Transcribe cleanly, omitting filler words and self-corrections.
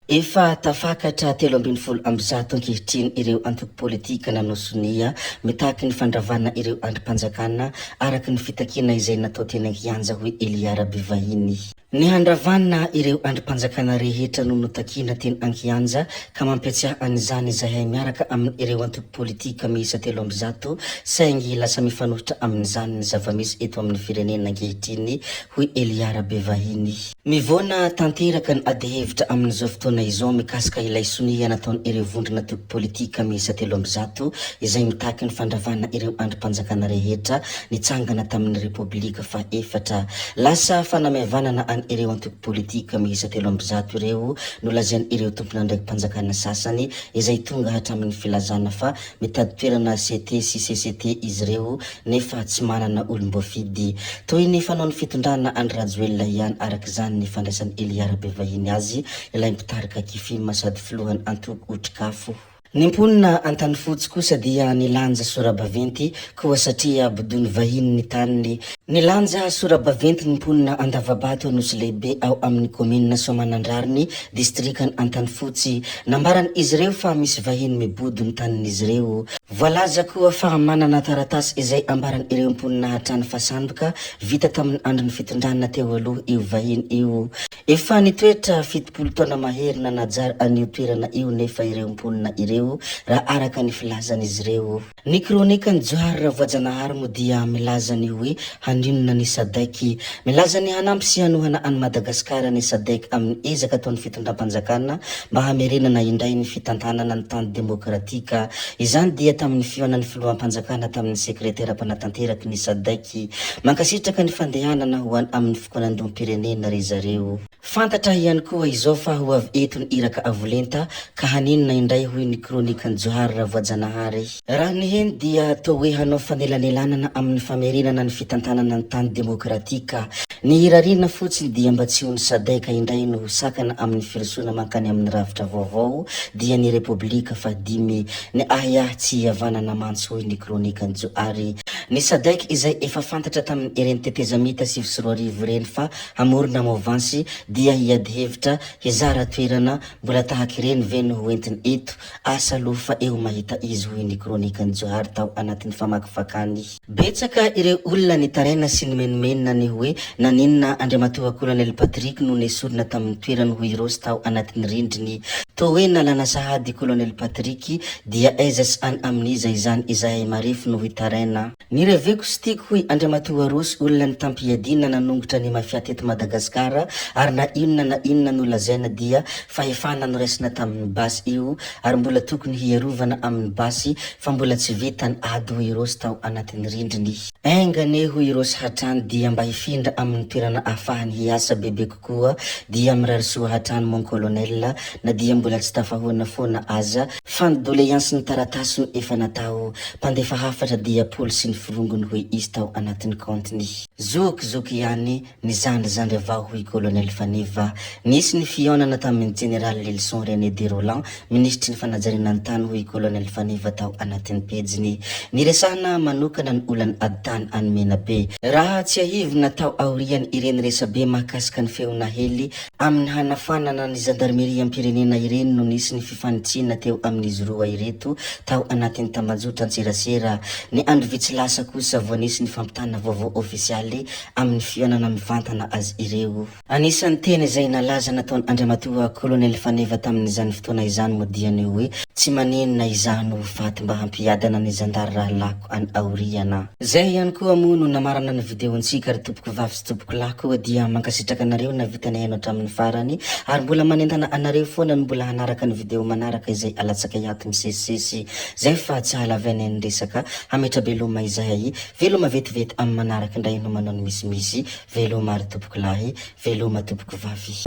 Efa tafakatra 13 amby zato ankehitriny ireo antoko politika nanao sonia mitaky ny fandravana ireo andrim-panjakana araka ny fitakina izay natao teny Ankianja hoe Eliara Bivahiny. Ny handravana ireo andrim-panjakana rehetra no notakina teny Ankianja ka mampiatsiaha an'izany izahay miaraka amin'ny ireo antoko politika miisa 13 saingy lasa mifanohitra amin'izany ny zava-misy eto amin'ny firenena ankehitriny hoe Eliara Bivahiny. Mivona tanteraka ny adihevitra amin'izao fotoana izao mikasika ilay sonia nataony ireo vondrona antoko politika miisa 13 izay mitaky ny fandravana ireo andrim-panjakana rehetra nitsangana tamin'ny Repoblika faha-efatra. Lasa fanamavanana an ireo antoko politika miisa 13 ireo no lazainy ireo tompona ndraiky mpanjakana sasany izay tonga hatramin'ny filazana fa mitady toerana CT sy CCT izy ireo nefa tsy manana olom-boafidy. Toy ny fanao ny fitondrana Andry Rajoelina ihany araka izany ny fandraisan'ny Eliara Bivahiny azy ilay mitarika kifima sady filohan'ny antoko otrikafo. Nimponina antany fotsy kosa dia nilanja Sorabaventy koa satria bodony vahiny ny taniny. Nilanja Sorabaventy nimponina Andavabato nosy lehibe ao amin'ny komina Soamanandrariny distrikany antany fotsy. Nambarany izy ireo fa misy vahiny mibody ny tanin'izy ireo. Voalaza koa fa manana taratasy izay ambarany ireo mponina hatrany fasandoka vita tamin'ny andron'ny fitondrana teo aloha io vahiny io. Efa nitoetra 70 taona mahery na najary an'io toerana io nefa ireo mponina ireo raha araka ny filazan'izy ireo. Ny kronikan'ny Johara Voajanahary moa dia milaza ny hoe handinona ny Sadaiky. Milaza ny hanampy sy hanohana any Madagasikara ny Sadaiky amin'ny ezaka ataon'ny fitondram-panjakana mba hamerenana indray ny fitantanana ny tany demokratika. Izany dia tamin'ny fioanan'ny filoham-panjakana tamin'ny sekretera mpanatanteraky ny Sadaiky mankasitraka ny fandehanana ho any amin'ny fikonan-dom-pirenena ry zareo. Fantatra ihany koa izao fa ho avy eto ny iraka avolenta ka haninona indray hoy ny kronikan'ny Johara Voajanahary. Raha ny heny dia toa hoe hanao fanelanelanana amin'ny famerenana ny fitantanana ny tany demokratika. Ny hirarina fotsiny dia mba tsy ho ny Sadaiky indray no sakana amin'ny firosoana mankany amin'ny ravitra vaovao dia ny Repoblika faha-5 ny ahia tsy havanana mantsy hoy ny kronikan'ny Johary. Ny Sadaiky izay efa fantatra tamin'ny ireny tetezamita 7 reny fa hamorona movansy dia hiady hevitra hizara toerana mbola tahaka ireny ve no hoentiny eto asa aloha fa eo mahita izy hoy ny kronikan'ny Johary tao anatin'ny famakifakany. Betsaka ireo olona ny taraina sy ny menomenina ny hoe naninona Andriamatoa Colonel Patrick no nesorina tamin'ny toerana hoy Rosy tao anatin'ny rindriny. Toa hoe nalana sahady Colonel Patrick dia aiza sy any amin'iza izany izahay marefo no hitaraina. Nireveko sy tiako hoy Andriamatoa Rosy olona ny tampiadina nanongotra ny mafia teto Madagasikara ary na inona no lazaina dia fahefana no raisina tamin'ny basy io ary mbola tokony hiarovana amin'ny basy fa mbola tsy vita ny ady hoy Rosy tao anatin'ny rindriny. Aingane hoy Rosy hatrany dia mba hifindra amin'ny toerana ahafahany hiasa bebe kokoa dia mirarisoa hatrany mon colonel na dia mbola tsy tafahoana foana aza fa ny doléance ny taratasy no efa natao mpandefa hafatra dia Paul sy ny firongony hoy izy tao anatin'ny kontiny. Zoky ihany ny zandry avao hoy Colonel Faniva. Nisy ny fionana tamin'ny General Lelson René de Roland ministry ny fanajariana ny tany hoy Colonel Faniva tao anatin'ny pejiny. Niresahana manokana ny olany aditany any Menabe. Raha tsy ahivina tao aoriany ireny resabe mahakasika ny feona hely amin'ny hanafanana ny zandarmeria am-pirenena ireny no nisy ny fifanitsina teo amin'izy roa ireto tao anatin'ny tambazotra antserasera. Ny andro vitsy lasa kosa voanisy ny fampitana vaovao ofisialy amin'ny fionana mivantana azy ireo. Anisan'ny teny izay nalaza nataony Andriamatoa Colonel Faniva tamin'izany fotoana izany moa dia ny hoe tsy manenina izany ho faty mba hampiadana ny zandary raha lako any aoriana. Zay ihany koa moa no namarana ny videontsika ry tompoko vavy sy tompoko lahy koa dia mankasitraka anareo na vitany haino hatramin'ny farany ary mbola manentana anareo foana no mbola hanaraka ny video manaraka izay alatsaka iato misesisesy. Zay fa tsy halavaina ny resaka hametra beloma izahay veloma vetivety amin'ny manaraka indray no manao ny misimisy veloma ry tompoko lahy veloma tompoko vavy.